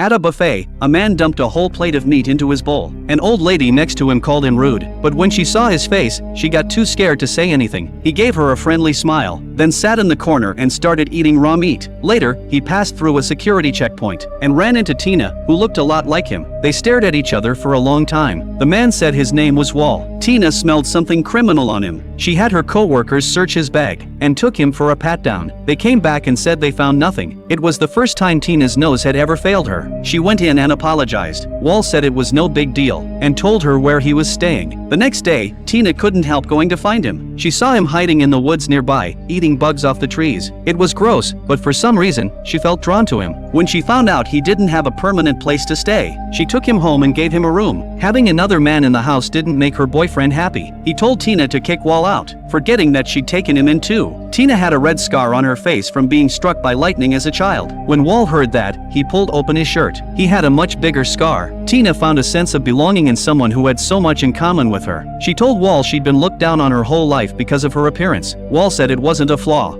At a buffet, a man dumped a whole plate of meat into his bowl. An old lady next to him called him rude, but when she saw his face, she got too scared to say anything. He gave her a friendly smile, then sat in the corner and started eating raw meat. Later, he passed through a security checkpoint and ran into Tina, who looked a lot like him. They stared at each other for a long time. The man said his name was Wall. Tina smelled something criminal on him. She had her co-workers search his bag and took him for a pat-down. They came back and said they found nothing. It was the first time Tina's nose had ever failed her. She went in and apologized. Wall said it was no big deal and told her where he was staying. The next day, Tina couldn't help going to find him. She saw him hiding in the woods nearby, eating bugs off the trees. It was gross, but for some reason, she felt drawn to him. When she found out he didn't have a permanent place to stay, she took him home and gave him a room. Having another man in the house didn't make her boyfriend happy. He told Tina to kick Wall out, forgetting that she'd taken him in too. Tina had a red scar on her face from being struck by lightning as a child. When Wall heard that, he pulled open his shirt. He had a much bigger scar. Tina found a sense of belonging in someone who had so much in common with her. She told Wall she'd been looked down on her whole life because of her appearance. Wall said it wasn't a flaw.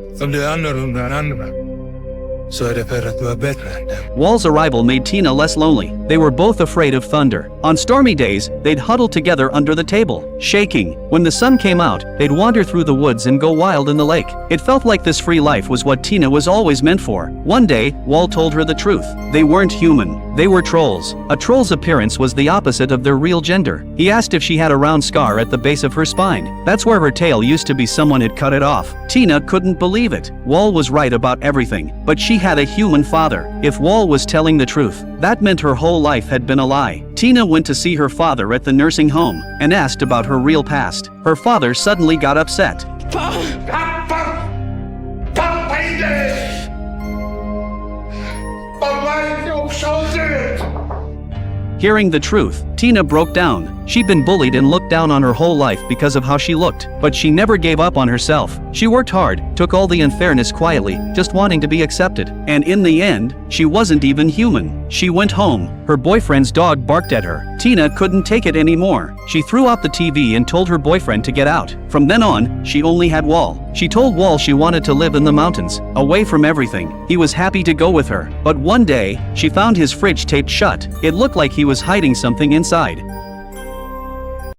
Wall's arrival made Tina less lonely. They were both afraid of thunder. On stormy days, they'd huddle together under the table, shaking. When the sun came out, they'd wander through the woods and go wild in the lake. It felt like this free life was what Tina was always meant for. One day, Wall told her the truth. They weren't human. They were trolls. A troll's appearance was the opposite of their real gender. He asked if she had a round scar at the base of her spine. That's where her tail used to be. Someone had cut it off. Tina couldn't believe it. Wall was right about everything, but she had a human father. If Wall was telling the truth, that meant her whole life had been a lie. Tina went to see her father at the nursing home and asked about her real past. Her father suddenly got upset. Hearing the truth, Tina broke down. She'd been bullied and looked down on her whole life because of how she looked, but she never gave up on herself. She worked hard, took all the unfairness quietly, just wanting to be accepted. And in the end, she wasn't even human. She went home. Her boyfriend's dog barked at her. Tina couldn't take it anymore. She threw out the TV and told her boyfriend to get out. From then on, she only had Wall. She told Wall she wanted to live in the mountains, away from everything. He was happy to go with her. But one day, she found his fridge taped shut. It looked like he was hiding something inside.